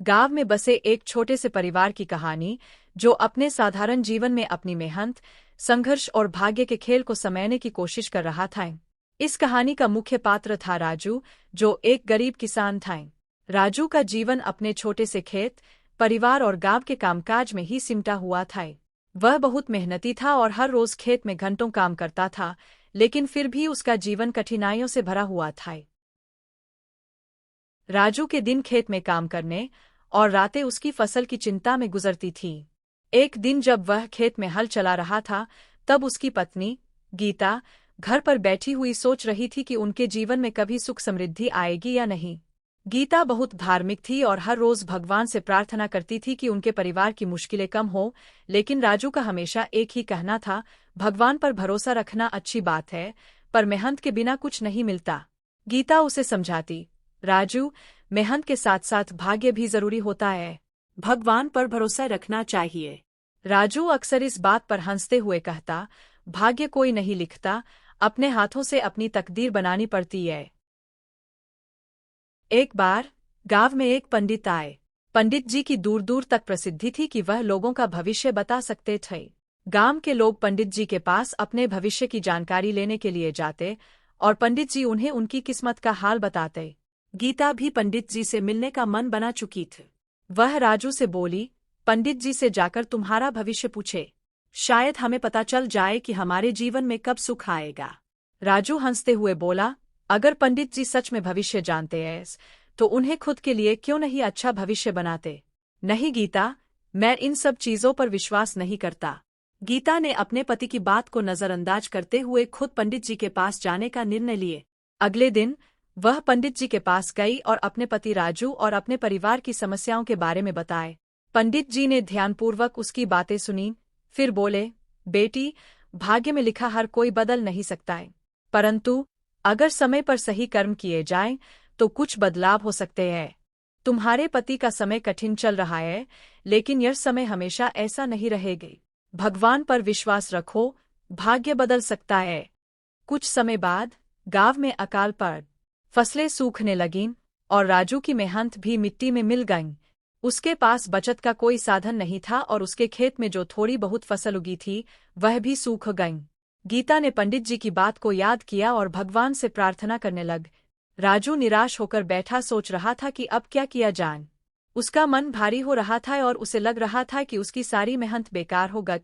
गांव में बसे एक छोटे से परिवार की कहानी जो अपने साधारण जीवन में अपनी मेहनत, संघर्ष और भाग्य के खेल को समझने की कोशिश कर रहा था। इस कहानी का मुख्य पात्र था राजू, जो एक गरीब किसान था। राजू का जीवन अपने छोटे से खेत, परिवार और गांव के कामकाज में ही सिमटा हुआ था। वह बहुत मेहनती था और हर रोज खेत में घंटों काम करता था, लेकिन फिर भी उसका जीवन कठिनाइयों से भरा हुआ था। राजू के दिन खेत में काम करने और रातें उसकी फसल की चिंता में गुजरती थीं। एक दिन जब वह खेत में हल चला रहा था, तब उसकी पत्नी, गीता, घर पर बैठी हुई सोच रही थी कि उनके जीवन में कभी सुख समृद्धि आएगी या नहीं। गीता बहुत धार्मिक थी और हर रोज भगवान से प्रार्थना करती थी कि उनके परिवार की मुश्किलें कम हो, लेकिन राजू का हमेशा एक ही कहना था, भगवान पर भरोसा रखना अच्छी बात है, पर मेहनत के बिना कुछ नहीं मिलता। गीता उसे समझाती, राजू, मेहनत के साथ साथ भाग्य भी जरूरी होता है, भगवान पर भरोसा रखना चाहिए। राजू अक्सर इस बात पर हंसते हुए कहता, भाग्य कोई नहीं लिखता, अपने हाथों से अपनी तकदीर बनानी पड़ती है। एक बार गांव में एक पंडित आए। पंडित जी की दूर दूर तक प्रसिद्धि थी कि वह लोगों का भविष्य बता सकते थे। गांव के लोग पंडित जी के पास अपने भविष्य की जानकारी लेने के लिए जाते और पंडित जी उन्हें उनकी किस्मत का हाल बताते। गीता भी पंडित जी से मिलने का मन बना चुकी थी। वह राजू से बोली, पंडित जी से जाकर तुम्हारा भविष्य पूछे, शायद हमें पता चल जाए कि हमारे जीवन में कब सुख आएगा। राजू हंसते हुए बोला, अगर पंडित जी सच में भविष्य जानते हैं तो उन्हें खुद के लिए क्यों नहीं अच्छा भविष्य बनाते। नहीं गीता, मैं इन सब चीजों पर विश्वास नहीं करता। गीता ने अपने पति की बात को नजरअंदाज करते हुए खुद पंडित जी के पास जाने का निर्णय लिए। अगले दिन वह पंडित जी के पास गई और अपने पति राजू और अपने परिवार की समस्याओं के बारे में बताए। पंडित जी ने ध्यानपूर्वक उसकी बातें सुनी, फिर बोले, बेटी, भाग्य में लिखा हर कोई बदल नहीं सकता है, परंतु अगर समय पर सही कर्म किए जाएं तो कुछ बदलाव हो सकते हैं। तुम्हारे पति का समय कठिन चल रहा है, लेकिन यह समय हमेशा ऐसा नहीं रहेगा। भगवान पर विश्वास रखो, भाग्य बदल सकता है। कुछ समय बाद गांव में अकाल पड़, फसलें सूखने लगीं और राजू की मेहनत भी मिट्टी में मिल गईं। उसके पास बचत का कोई साधन नहीं था और उसके खेत में जो थोड़ी बहुत फसल उगी थी वह भी सूख गईं। गीता ने पंडित जी की बात को याद किया और भगवान से प्रार्थना करने लग। राजू निराश होकर बैठा सोच रहा था कि अब क्या किया जाए। उसका मन भारी हो रहा था और उसे लग रहा था कि उसकी सारी मेहनत बेकार हो गई।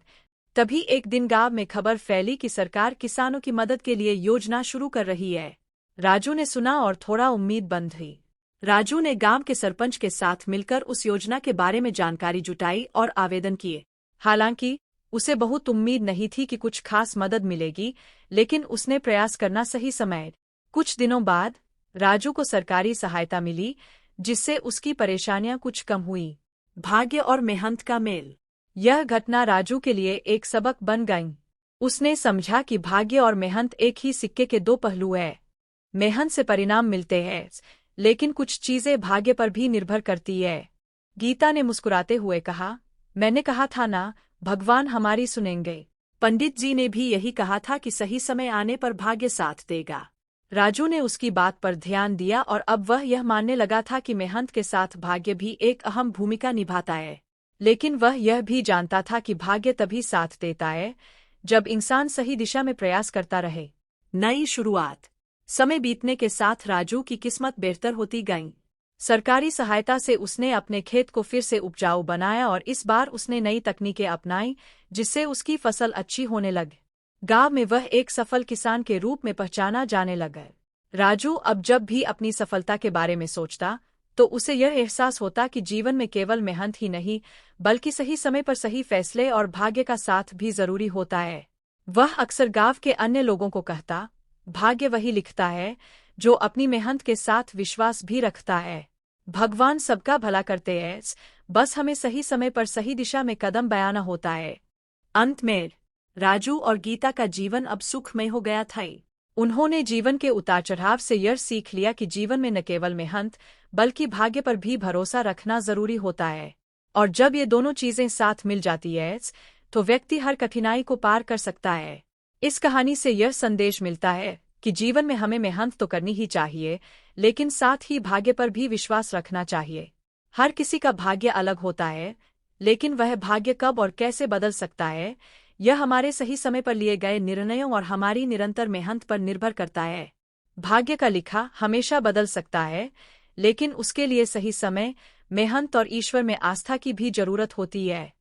तभी एक दिन गांव में खबर फैली कि सरकार किसानों की मदद के लिए योजना शुरू कर रही है। राजू ने सुना और थोड़ा उम्मीद बंध हुई। राजू ने गांव के सरपंच के साथ मिलकर उस योजना के बारे में जानकारी जुटाई और आवेदन किए। हालांकि उसे बहुत उम्मीद नहीं थी कि कुछ खास मदद मिलेगी, लेकिन उसने प्रयास करना सही समय। कुछ दिनों बाद राजू को सरकारी सहायता मिली, जिससे उसकी परेशानियां कुछ कम हुई। भाग्य और मेहनत का मेल। यह घटना राजू के लिए एक सबक बन गई। उसने समझा कि भाग्य और मेहनत एक ही सिक्के के दो पहलू हैं। मेहनत से परिणाम मिलते हैं, लेकिन कुछ चीजें भाग्य पर भी निर्भर करती है। गीता ने मुस्कुराते हुए कहा, मैंने कहा था ना, भगवान हमारी सुनेंगे। पंडित जी ने भी यही कहा था कि सही समय आने पर भाग्य साथ देगा। राजू ने उसकी बात पर ध्यान दिया और अब वह यह मानने लगा था कि मेहनत के साथ भाग्य भी एक अहम भूमिका निभाता है। लेकिन वह यह भी जानता था कि भाग्य तभी साथ देता है जब इंसान सही दिशा में प्रयास करता रहे। नई शुरुआत। समय बीतने के साथ राजू की किस्मत बेहतर होती गई। सरकारी सहायता से उसने अपने खेत को फिर से उपजाऊ बनाया और इस बार उसने नई तकनीकें अपनाई, जिससे उसकी फसल अच्छी होने लगी। गांव में वह एक सफल किसान के रूप में पहचाना जाने लगा। राजू अब जब भी अपनी सफलता के बारे में सोचता तो उसे यह एहसास होता कि जीवन में केवल मेहनत ही नहीं, बल्कि सही समय पर सही फैसले और भाग्य का साथ भी जरूरी होता है। वह अक्सर गांव के अन्य लोगों को कहता, भाग्य वही लिखता है जो अपनी मेहनत के साथ विश्वास भी रखता है। भगवान सबका भला करते हैं, बस हमें सही समय पर सही दिशा में कदम बढ़ाना होता है। अंत में राजू और गीता का जीवन अब सुखमय हो गया था। उन्होंने जीवन के उतार चढ़ाव से यह सीख लिया कि जीवन में न केवल मेहनत बल्कि भाग्य पर भी भरोसा रखना जरूरी होता है, और जब ये दोनों चीजें साथ मिल जाती है तो व्यक्ति हर कठिनाई को पार कर सकता है। इस कहानी से यह संदेश मिलता है कि जीवन में हमें मेहनत तो करनी ही चाहिए, लेकिन साथ ही भाग्य पर भी विश्वास रखना चाहिए। हर किसी का भाग्य अलग होता है, लेकिन वह भाग्य कब और कैसे बदल सकता है, यह हमारे सही समय पर लिए गए निर्णयों और हमारी निरंतर मेहनत पर निर्भर करता है। भाग्य का लिखा हमेशा बदल सकता है, लेकिन उसके लिए सही समय, मेहनत और ईश्वर में आस्था की भी जरूरत होती है।